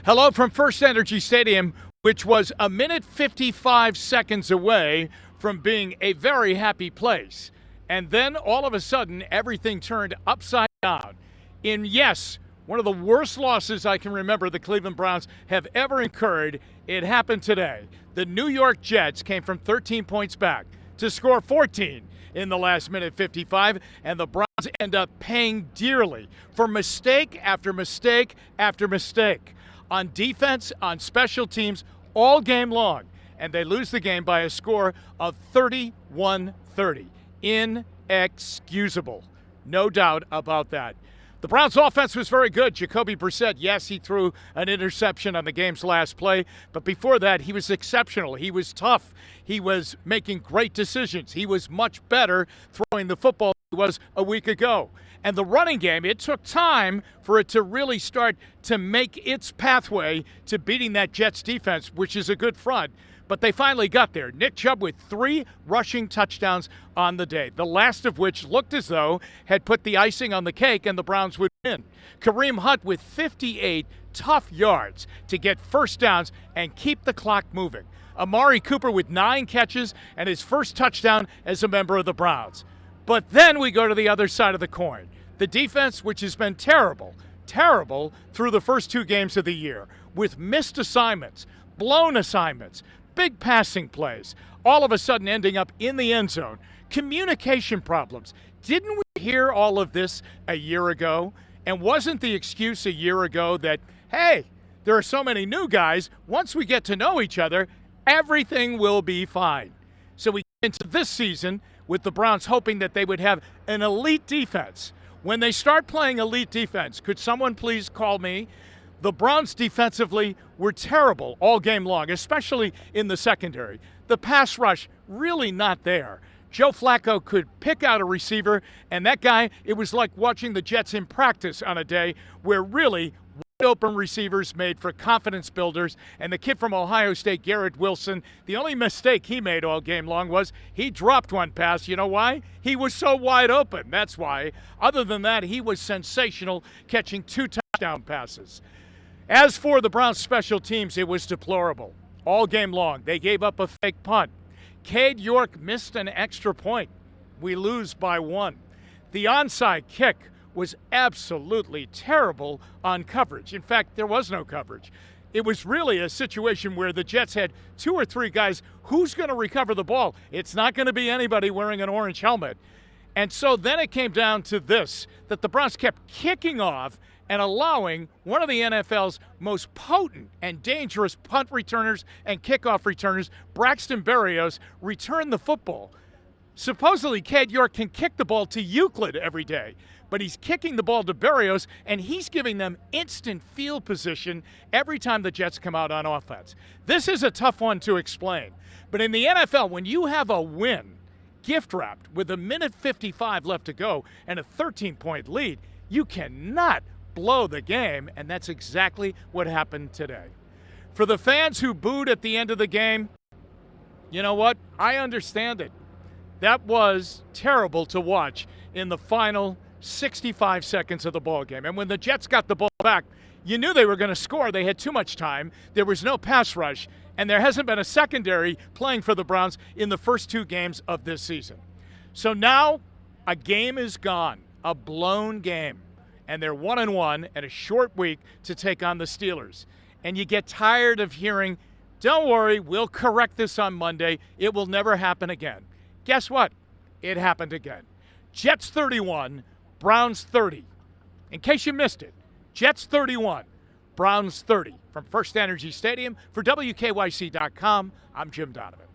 Hello from First Energy Stadium, which was a minute 55 seconds away from being a very happy place. And then all of a sudden, everything turned upside down. In, yes, one of the worst losses I can remember the Cleveland Browns have ever incurred, it happened today. The New York Jets came from 13 points back to score 14 in the last minute 55, and the Browns end up paying dearly for mistake after mistake after mistake on defense, on special teams, all game long. And they lose the game by a score of 31-30. Inexcusable. No doubt about that. The Browns' offense was very good. Jacoby Brissett, yes, he threw an interception on the game's last play, but before that, he was exceptional. He was tough. He was making great decisions. He was much better throwing the football than he was a week ago. And the running game, it took time for it to really start to make its pathway to beating that Jets defense, which is a good front. But they finally got there. Nick Chubb with 3 rushing touchdowns on the day, the last of which looked as though had put the icing on the cake and the Browns would win. Kareem Hunt with 58 tough yards to get first downs and keep the clock moving. Amari Cooper with 9 catches and his first touchdown as a member of the Browns. But then we go to the other side of the coin. The defense, which has been terrible through the first 2 games of the year, with missed assignments, blown assignments, big passing plays, all of a sudden ending up in the end zone. Communication problems. Didn't we hear all of this a year ago? And wasn't the excuse a year ago that, hey, there are so many new guys, once we get to know each other, everything will be fine. So we get into this season with the Browns hoping that they would have an elite defense. When they start playing elite defense, could someone please call me? The Browns defensively were terrible all game long, especially in the secondary. The pass rush, really not there. Joe Flacco could pick out a receiver, and that guy, it was like watching the Jets in practice on a day where really wide open receivers made for confidence builders. And the kid from Ohio State, Garrett Wilson, the only mistake he made all game long was he dropped one pass. You know why? He was so wide open. That's why. Other than that, he was sensational, catching 2 touchdown passes. As for the Browns' special teams, it was deplorable. All game long, they gave up a fake punt. Cade York missed an extra point. We lose by 1. The onside kick was absolutely terrible on coverage. In fact, there was no coverage. It was really a situation where the Jets had 2 or 3 guys. Who's going to recover the ball? It's not going to be anybody wearing an orange helmet. And so then it came down to this, that the Browns kept kicking off and allowing one of the NFL's most potent and dangerous punt returners and kickoff returners, Braxton Berrios, return the football. Supposedly, Cade York can kick the ball to Euclid every day, but he's kicking the ball to Berrios, and he's giving them instant field position every time the Jets come out on offense. This is a tough one to explain, but in the NFL, when you have a win gift-wrapped with a minute 55 left to go and a 13-point lead, you cannot blow the game, and that's exactly what happened today. For the fans who booed at the end of the game, you know what? I understand it. That was terrible to watch in the final 65 seconds of the ball game. And when the Jets got the ball back, you knew they were going to score. They had too much time. There was no pass rush, and there hasn't been a secondary playing for the Browns in the first 2 games of this season. So now a game is gone, a blown game. And they're 1-1 and a short week to take on the Steelers. And you get tired of hearing, don't worry, we'll correct this on Monday. It will never happen again. Guess what? It happened again. Jets 31, Browns 30. In case you missed it, Jets 31, Browns 30. From First Energy Stadium, for WKYC.com, I'm Jim Donovan.